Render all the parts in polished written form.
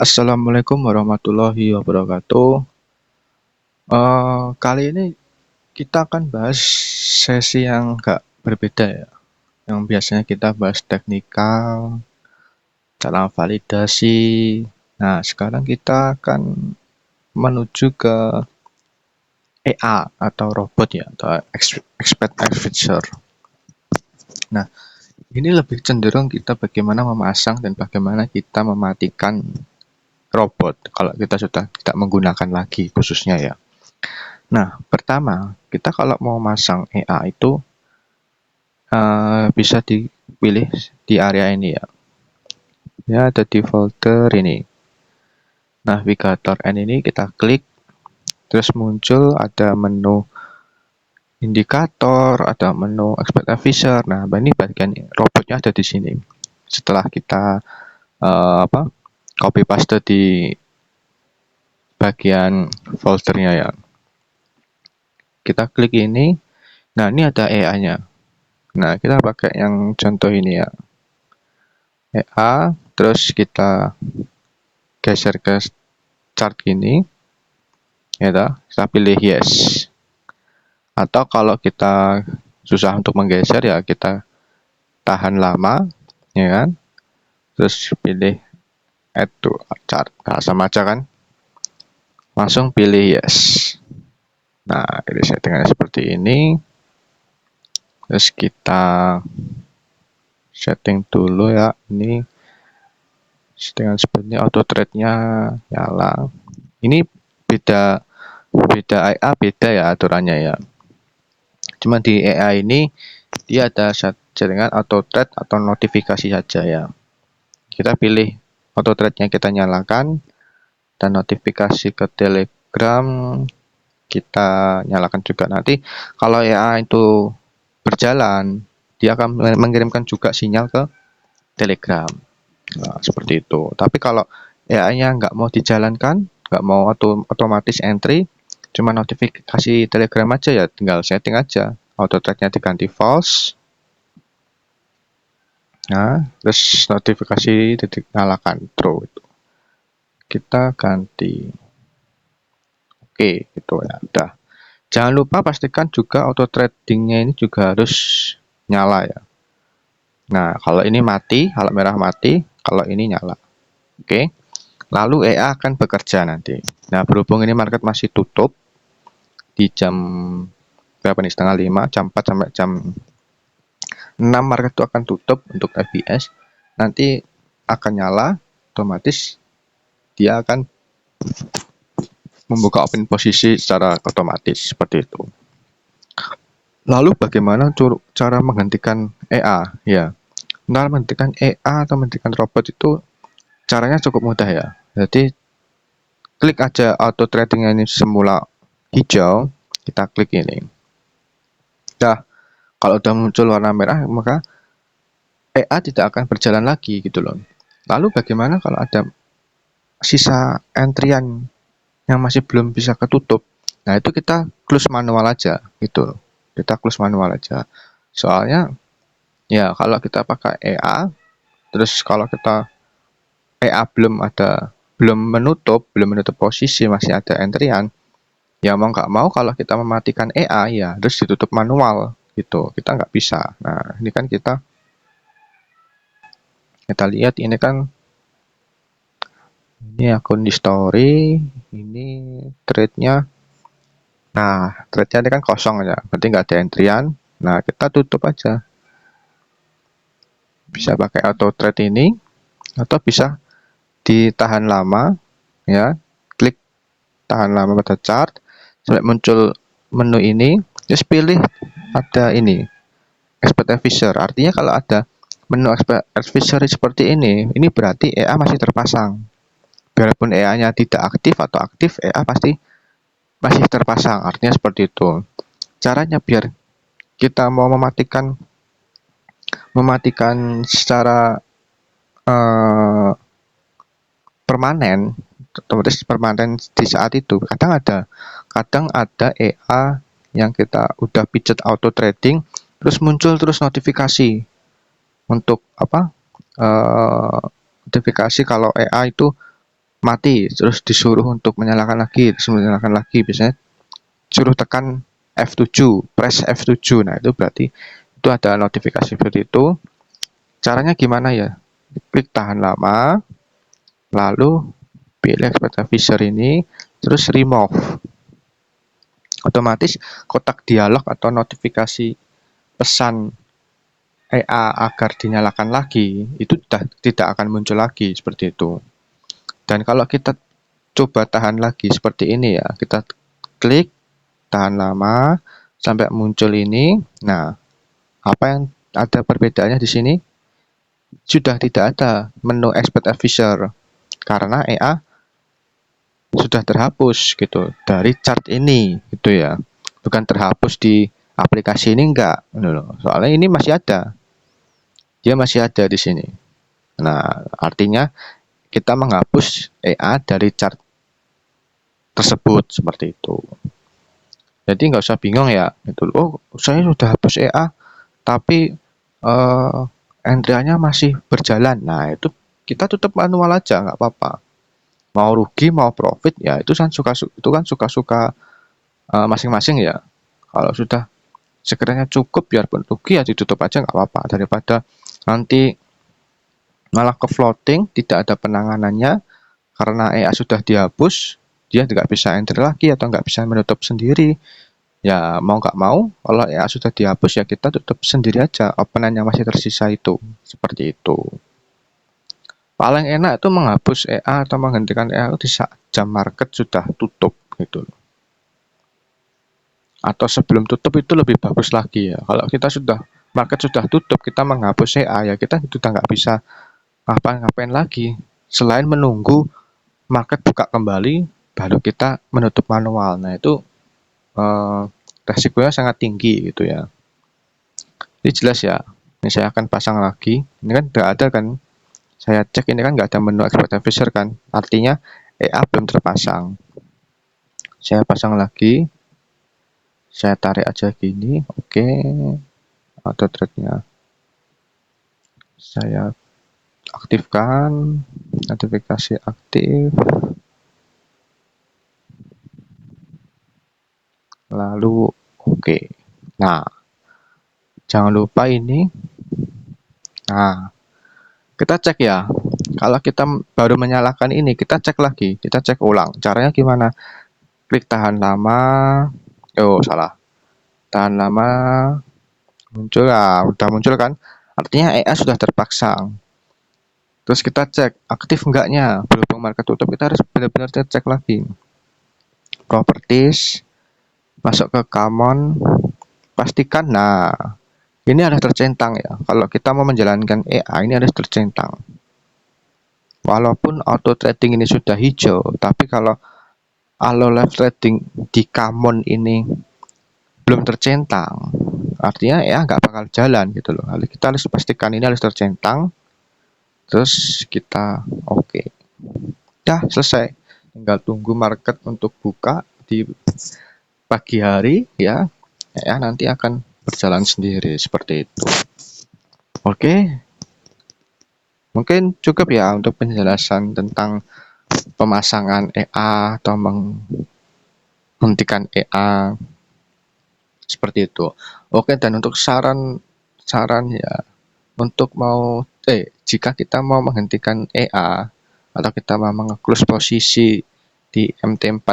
Assalamualaikum warahmatullahi wabarakatuh. Kali ini kita akan bahas sesi yang agak berbeda ya. Yang biasanya kita bahas teknikal, cara validasi. Nah, sekarang kita akan menuju ke EA atau robot ya, atau expert advisor. Nah, ini lebih cenderung kita bagaimana memasang dan bagaimana kita mematikan robot kalau kita sudah tidak menggunakan lagi khususnya ya. Nah, pertama, kita kalau mau masang EA itu bisa dipilih di area ini ya. Ya, ada di folder ini. Navigator N ini kita klik, terus muncul ada menu indikator, ada menu expert advisor. Nah, ini bagian robotnya ada di sini. Setelah kita copy paste di bagian foldernya ya. Kita klik ini. Nah, ini ada EA-nya. Nah, kita pakai yang contoh ini ya. EA, terus kita geser ke chart gini. Ya, kita pilih yes. Atau kalau kita susah untuk menggeser ya kita tahan lama, ya kan? Terus pilih add to chart. Nah, sama aja kan? Langsung pilih yes. Nah, ini settingannya seperti ini. Terus kita setting dulu ya. Ini settingan seperti ini, auto thread-nya nyala. Ini beda EA beda ya aturannya ya. Cuma di EA ini dia ada settingan auto thread atau notifikasi saja ya. Kita pilih auto thread-nya kita nyalakan dan notifikasi ke Telegram kita nyalakan juga. Nanti kalau EA itu berjalan, dia akan mengirimkan juga sinyal ke Telegram. Nah, seperti itu. Tapi kalau EA-nya nggak mau dijalankan, nggak mau otomatis entry, cuma notifikasi Telegram aja ya, tinggal setting aja. Auto thread-nya diganti false. Nah, terus notifikasi dinyalakan true itu. Kita ganti. Oke, gitu ya. Udah. Jangan lupa pastikan juga auto threading-nya ini juga harus nyala ya. Nah, kalau ini mati, kalau merah mati, kalau ini nyala. Oke. Lalu EA akan bekerja nanti. Nah, berhubung ini market masih tutup di jam berapa nih, setengah 5, jam 4 sampai jam 6 market itu akan tutup untuk FBS. Nanti akan nyala, otomatis dia akan membuka open posisi secara otomatis seperti itu. Lalu bagaimana cara menghentikan EA ya? Nah, menghentikan EA atau menghentikan robot itu caranya cukup mudah ya. Jadi klik aja auto threading ini semula hijau, kita klik ini. Nah, kalau udah muncul warna merah maka EA tidak akan berjalan lagi gitu loh. Lalu bagaimana kalau ada sisa entrian yang masih belum bisa ketutup? Nah, itu kita close manual aja gitu. Kita close manual aja. Soalnya ya kalau kita pakai EA, terus kalau kita EA belum menutup posisi, masih ada entrian, ya mau nggak mau kalau kita mematikan EA ya harus ditutup manual gitu. Kita nggak bisa. Nah, ini kan kita lihat ini kan ini akun di story, ini threadnya. Nah, threadnya ini kan kosong ya, berarti nggak ada entrian. Nah, kita tutup aja. Bisa pakai auto thread ini, atau bisa ditahan lama, ya. Klik tahan lama pada chart, sampai muncul menu ini, terus pilih ada ini, expert advisor. Artinya kalau ada menu expert advisor seperti ini berarti EA masih terpasang. Biarpun EA-nya tidak aktif atau aktif, EA pasti masih terpasang, artinya seperti itu. Caranya biar kita mau mematikan secara permanen, otomatis permanen di saat itu. Kadang ada EA yang kita udah pijet auto trading, terus muncul terus notifikasi untuk notifikasi kalau EA itu mati, terus disuruh untuk menyalakan lagi, terus menyalakan lagi, biasanya suruh tekan F7, press F7. Nah, itu berarti itu ada notifikasi seperti itu. Caranya gimana ya? Klik tahan lama, lalu pilih expert advisor ini, terus remove. Otomatis kotak dialog atau notifikasi pesan EA agar dinyalakan lagi itu tidak akan muncul lagi seperti itu. Dan kalau kita coba tahan lagi seperti ini ya, kita klik tahan lama sampai muncul ini. Nah, apa yang ada perbedaannya di sini? Sudah tidak ada menu expert advisor karena EA sudah terhapus gitu dari chart ini gitu ya. Bukan terhapus di aplikasi ini enggak. Soalnya ini masih ada. Dia masih ada di sini. Nah, artinya kita menghapus EA dari chart tersebut seperti itu. Jadi nggak usah bingung ya. Gitu. Oh, saya sudah hapus EA, tapi entry-nya masih berjalan. Nah, itu kita tutup manual aja, nggak apa-apa. Mau rugi, mau profit, ya itu kan suka-suka masing-masing ya. Kalau sudah sekiranya cukup, biarpun rugi ya ditutup aja nggak apa-apa. Daripada nanti malah ke floating, tidak ada penanganannya, karena EA sudah dihapus, dia tidak bisa entry lagi atau nggak bisa menutup sendiri. Ya mau nggak mau, kalau EA sudah dihapus ya kita tutup sendiri aja openan yang masih tersisa itu. Seperti itu. Paling enak itu menghapus EA atau menghentikan EA di saat jam market sudah tutup gitu. Atau sebelum tutup itu lebih bagus lagi ya. Kalau kita sudah market sudah tutup, kita menghapus EA ya kita sudah nggak bisa ngapain lagi selain menunggu market buka kembali baru kita menutup manual. Nah itu resikonya sangat tinggi gitu ya. Ini jelas ya. Ini saya akan pasang lagi. Ini kan nggak ada kan. Saya cek ini kan nggak ada menu expert advisor kan. Artinya EA belum terpasang. Saya pasang lagi. Saya tarik aja gini. Oke. Auto trade-nya. Saya aktifkan. Notifikasi aktif. Lalu oke. Nah, jangan lupa ini. Nah, kita cek ya. Kalau kita baru menyalakan ini, kita cek lagi, kita cek ulang. Caranya gimana? Klik tahan lama. Oh, salah. Tahan lama. Muncul ya, udah muncul kan? Artinya EA sudah terpasang. Terus kita cek aktif enggaknya. Berhubung market tutup, kita harus benar-benar cek lagi. Properties. Masuk ke common. Pastikan. Nah, ini harus tercentang ya. Kalau kita mau menjalankan EA, ini harus tercentang. Walaupun auto trading ini sudah hijau, tapi kalau allow live trading di common ini belum tercentang, artinya ya nggak bakal jalan gitu loh. Kita harus pastikan ini harus tercentang, terus kita oke. Ya selesai, tinggal tunggu market untuk buka di pagi hari ya nanti akan berjalan sendiri seperti itu. Oke, mungkin cukup ya untuk penjelasan tentang pemasangan EA atau menghentikan EA seperti itu. Oke, dan untuk saran ya untuk jika kita mau menghentikan EA atau kita mau meng-close posisi di MT4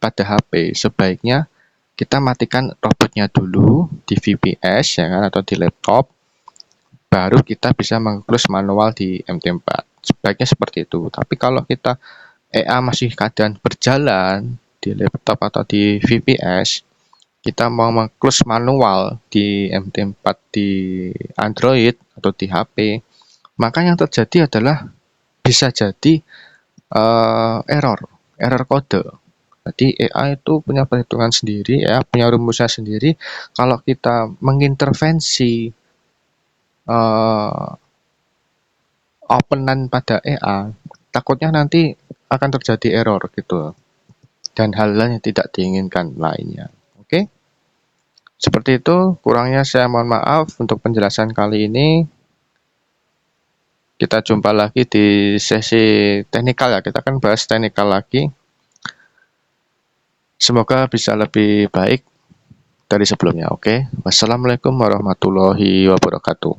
pada HP, sebaiknya kita matikan robotnya dulu di VPS ya kan, atau di laptop, baru kita bisa meng-close manual di MT4. Sebaiknya seperti itu. Tapi kalau kita EA masih keadaan berjalan di laptop atau di VPS, kita mau meng-close manual di MT4 di Android atau di HP, maka yang terjadi adalah bisa jadi error kode. Jadi EA itu punya perhitungan sendiri ya, punya rumusnya sendiri. Kalau kita mengintervensi openan pada EA, takutnya nanti akan terjadi error gitu, dan hal-hal yang tidak diinginkan lainnya. Oke, seperti itu. Kurangnya saya mohon maaf untuk penjelasan kali ini. kita jumpa lagi di sesi teknikal ya. Kita akan bahas teknikal lagi. Semoga bisa lebih baik dari sebelumnya. Oke. Wassalamualaikum warahmatullahi wabarakatuh.